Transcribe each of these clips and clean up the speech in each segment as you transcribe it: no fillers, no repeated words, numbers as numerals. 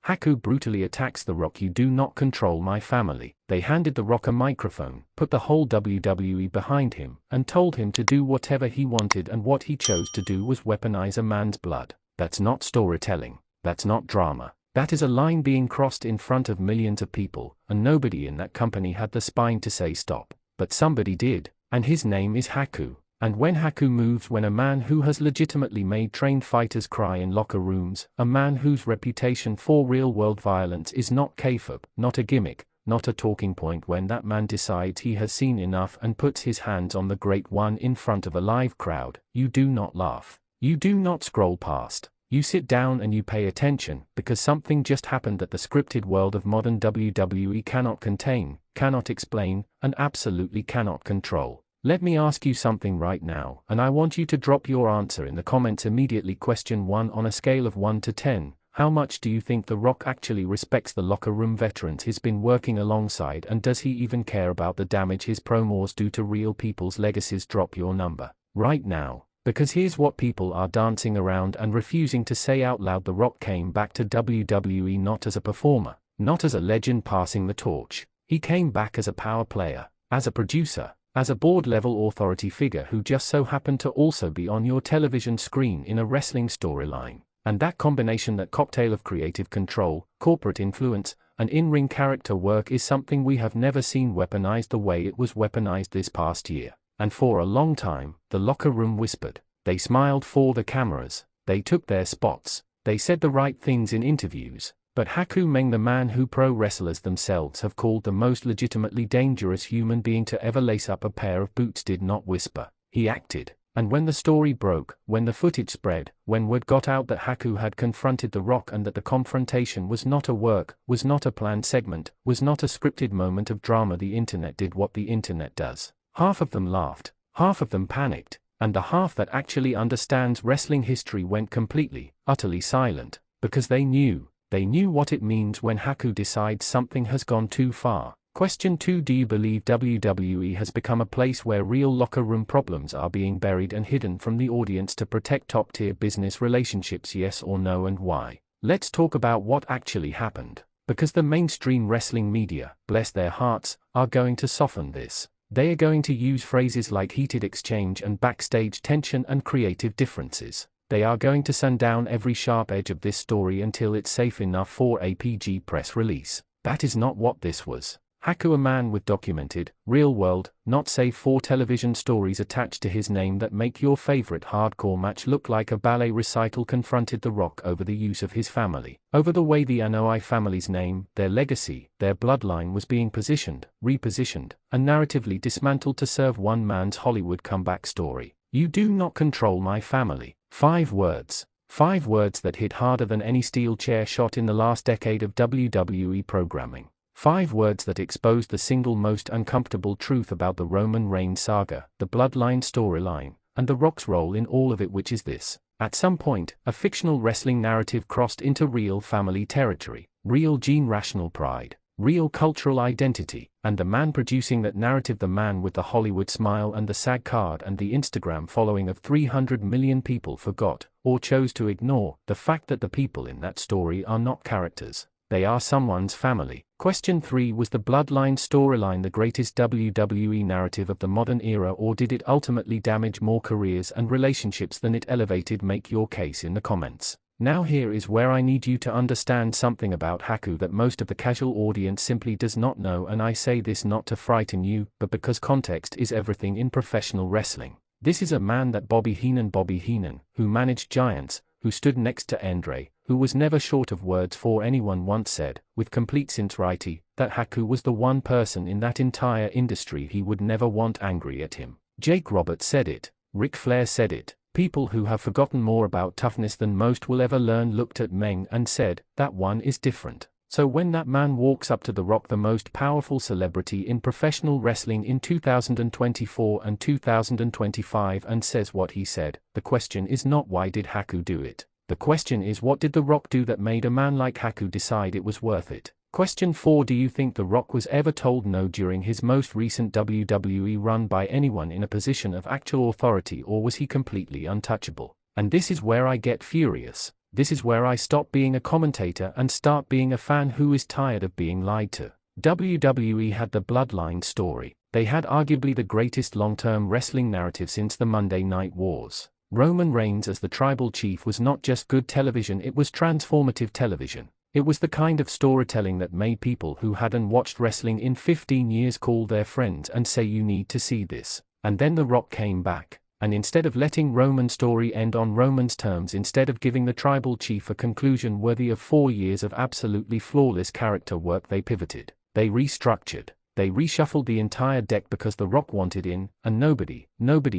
Haku brutally attacks The Rock. "You do not control my family." They handed The Rock a microphone, put the whole WWE behind him, and told him to do whatever he wanted, and what he chose to do was weaponize a man's blood. That's not storytelling. That's not drama. That is a line being crossed in front of millions of people, and nobody in that company had the spine to say stop. But somebody did, and his name is Haku. And when Haku moves, when a man who has legitimately made trained fighters cry in locker rooms, a man whose reputation for real-world violence is not kayfabe, not a gimmick, not a talking point, when that man decides he has seen enough and puts his hands on the great one in front of a live crowd, you do not laugh. You do not scroll past. You sit down and you pay attention, because something just happened that the scripted world of modern WWE cannot contain, cannot explain, and absolutely cannot control. Let me ask you something right now, and I want you to drop your answer in the comments immediately. Question 1. On a scale of 1 to 10, how much do you think The Rock actually respects the locker room veterans he's been working alongside, and does he even care about the damage his promos do to real people's legacies? Drop your number right now, because here's what people are dancing around and refusing to say out loud. The Rock came back to WWE not as a performer, not as a legend passing the torch. He came back as a power player, as a producer, as a board-level authority figure who just so happened to also be on your television screen in a wrestling storyline. And that combination, that cocktail of creative control, corporate influence, and in-ring character work is something we have never seen weaponized the way it was weaponized this past year. And for a long time, the locker room whispered. They smiled for the cameras. They took their spots. They said the right things in interviews. But Haku Meng, the man who pro wrestlers themselves have called the most legitimately dangerous human being to ever lace up a pair of boots, did not whisper. He acted. And when the story broke, when the footage spread, when word got out that Haku had confronted The Rock and that the confrontation was not a work, was not a planned segment, was not a scripted moment of drama, the internet did what the internet does. Half of them laughed, half of them panicked, and the half that actually understands wrestling history went completely, utterly silent, because they knew what it means when Haku decides something has gone too far. Question 2. Do you believe WWE has become a place where real locker room problems are being buried and hidden from the audience to protect top-tier business relationships? Yes or no, and why? Let's talk about what actually happened, because the mainstream wrestling media, bless their hearts, are going to soften this. They are going to use phrases like heated exchange and backstage tension and creative differences. They are going to sundown every sharp edge of this story until it's safe enough for a PG press release. That is not what this was. Haku, a man with documented, real-world, not safe for television stories attached to his name that make your favorite hardcore match look like a ballet recital, confronted The Rock over the use of his family, over the way the Anoa'i family's name, their legacy, their bloodline was being positioned, repositioned, and narratively dismantled to serve one man's Hollywood comeback story. You do not control my family. 5 words. 5 words that hit harder than any steel chair shot in the last decade of WWE programming. 5 words that exposed the single most uncomfortable truth about the Roman Reigns saga, the Bloodline storyline, and The Rock's role in all of it, which is this. At some point, a fictional wrestling narrative crossed into real family territory, real generational pride, real cultural identity, and the man producing that narrative, the man with the Hollywood smile and the SAG card and the Instagram following of 300 million people, forgot, or chose to ignore, the fact that the people in that story are not characters. They are someone's family. Question 3. Was the Bloodline storyline the greatest WWE narrative of the modern era, or did it ultimately damage more careers and relationships than it elevated? Make your case in the comments. Now here is where I need you to understand something about Haku that most of the casual audience simply does not know, and I say this not to frighten you, but because context is everything in professional wrestling. This is a man that Bobby Heenan, who managed giants, who stood next to Andre, who was never short of words for anyone, once said, with complete sincerity, that Haku was the one person in that entire industry he would never want angry at him. Jake Roberts said it. Ric Flair said it. People who have forgotten more about toughness than most will ever learn looked at Meng and said, that one is different. So when that man walks up to The Rock, the most powerful celebrity in professional wrestling in 2024 and 2025, and says what he said, the question is not why did Haku do it. The question is, what did The Rock do that made a man like Haku decide it was worth it? Question 4. Do you think The Rock was ever told no during his most recent WWE run by anyone in a position of actual authority, or was he completely untouchable? And this is where I get furious. This is where I stop being a commentator and start being a fan who is tired of being lied to. WWE had the Bloodline story. They had arguably the greatest long-term wrestling narrative since the Monday Night Wars. Roman Reigns as the tribal chief was not just good television, it was transformative television. It was the kind of storytelling that made people who hadn't watched wrestling in 15 years call their friends and say you need to see this. And then The Rock came back. And instead of letting Roman's story end on Roman's terms, instead of giving the tribal chief a conclusion worthy of 4 years of absolutely flawless character work, they pivoted. They restructured. They reshuffled the entire deck because The Rock wanted in, and nobody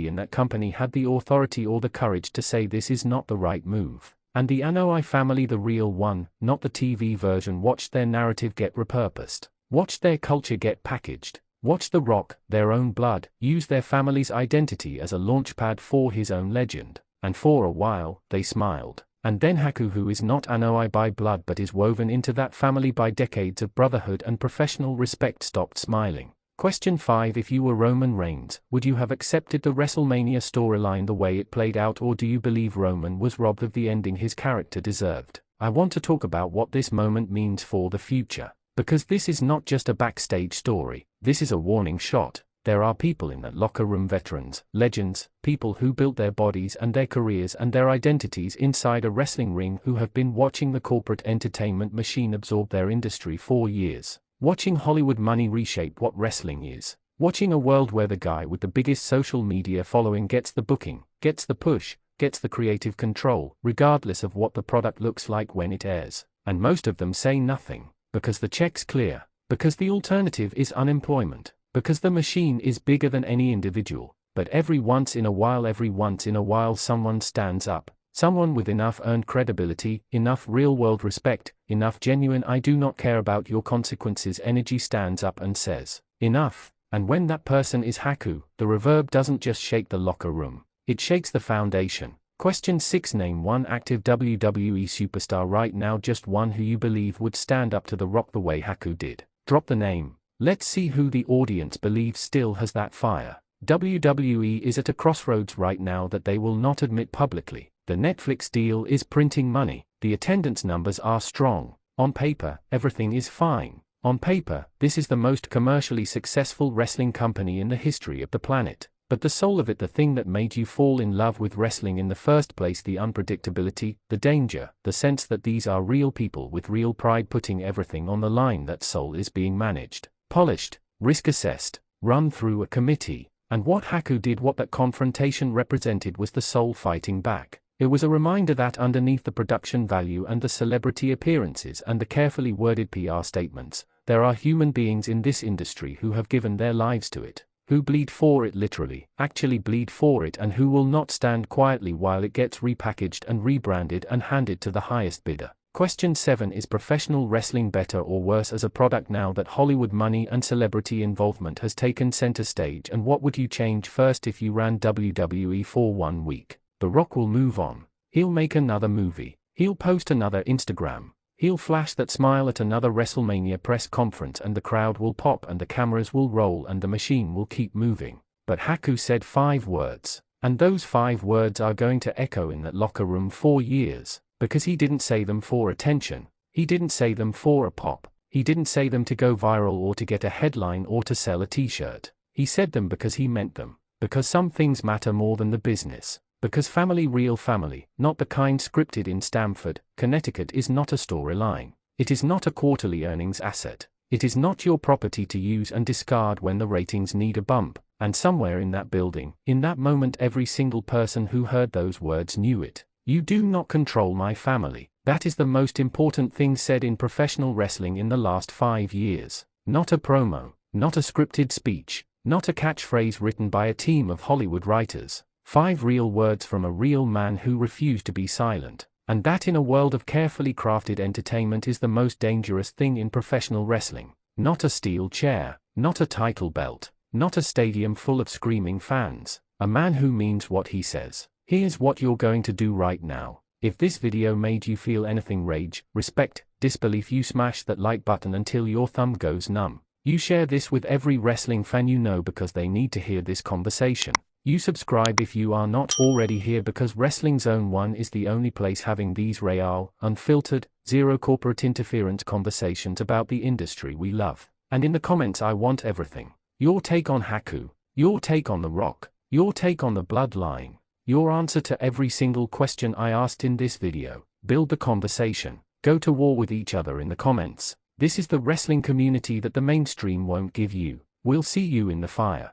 in that company had the authority or the courage to say this is not the right move. And the Anoa'i family, the real one, not the TV version, watched their narrative get repurposed. Watched their culture get packaged. Watched The Rock, their own blood, use their family's identity as a launchpad for his own legend. And for a while, they smiled. And then Haku, who is not Anoa'i by blood but is woven into that family by decades of brotherhood and professional respect, stopped smiling. Question 5. If you were Roman Reigns, would you have accepted the WrestleMania storyline the way it played out, or do you believe Roman was robbed of the ending his character deserved? I want to talk about what this moment means for the future. Because this is not just a backstage story, this is a warning shot. There are people in that locker room, veterans, legends, people who built their bodies and their careers and their identities inside a wrestling ring, who have been watching the corporate entertainment machine absorb their industry for years. Watching Hollywood money reshape what wrestling is. Watching a world where the guy with the biggest social media following gets the booking, gets the push, gets the creative control, regardless of what the product looks like when it airs. And most of them say nothing. Because the check's clear. Because the alternative is unemployment. Because the machine is bigger than any individual. But every once in a while someone stands up. Someone with enough earned credibility, enough real-world respect, enough genuine I do not care about your consequences energy stands up and says, enough. And when that person is Haku, the reverb doesn't just shake the locker room. It shakes the foundation. Question 6. Name one active WWE superstar right now, just one who you believe would stand up to The Rock the way Haku did. Drop the name. Let's see who the audience believes still has that fire. WWE is at a crossroads right now that they will not admit publicly. The Netflix deal is printing money. The attendance numbers are strong. On paper, everything is fine. On paper, this is the most commercially successful wrestling company in the history of the planet. But the soul of it, the thing that made you fall in love with wrestling in the first place, the unpredictability, the danger, the sense that these are real people with real pride putting everything on the line, that soul is being managed, polished, risk-assessed, run through a committee. And what Haku did, what that confrontation represented, was the soul fighting back. It was a reminder that underneath the production value and the celebrity appearances and the carefully worded PR statements, there are human beings in this industry who have given their lives to it. Who bleed for it, literally, actually bleed for it, and who will not stand quietly while it gets repackaged and rebranded and handed to the highest bidder. Question 7. Is professional wrestling better or worse as a product now that Hollywood money and celebrity involvement has taken center stage, and what would you change first if you ran WWE for 1 week? The Rock will move on. He'll make another movie. He'll post another Instagram. He'll flash that smile at another WrestleMania press conference, and the crowd will pop and the cameras will roll and the machine will keep moving. But Haku said 5 words. And those 5 words are going to echo in that locker room for years. Because he didn't say them for attention. He didn't say them for a pop. He didn't say them to go viral or to get a headline or to sell a t-shirt. He said them because he meant them. Because some things matter more than the business. Because family, real family, not the kind scripted in Stamford, Connecticut, is not a storyline. It is not a quarterly earnings asset. It is not your property to use and discard when the ratings need a bump. And somewhere in that building, in that moment, every single person who heard those words knew it. You do not control my family. That is the most important thing said in professional wrestling in the last 5 years. Not a promo, not a scripted speech, not a catchphrase written by a team of Hollywood writers. 5 real words from a real man who refused to be silent. And that in a world of carefully crafted entertainment is the most dangerous thing in professional wrestling. Not a steel chair, not a title belt, not a stadium full of screaming fans. A man who means what he says. Here's what you're going to do right now. If this video made you feel anything, rage, respect, disbelief, you smash that like button until your thumb goes numb. You share this with every wrestling fan you know because they need to hear this conversation. You subscribe if you are not already here, because Wrestling Zone 1 is the only place having these real, unfiltered, zero corporate interference conversations about the industry we love. And in the comments I want everything. Your take on Haku, your take on The Rock, your take on the Bloodline, your answer to every single question I asked in this video. Build the conversation. Go to war with each other in the comments. This is the wrestling community that the mainstream won't give you. We'll see you in the fire.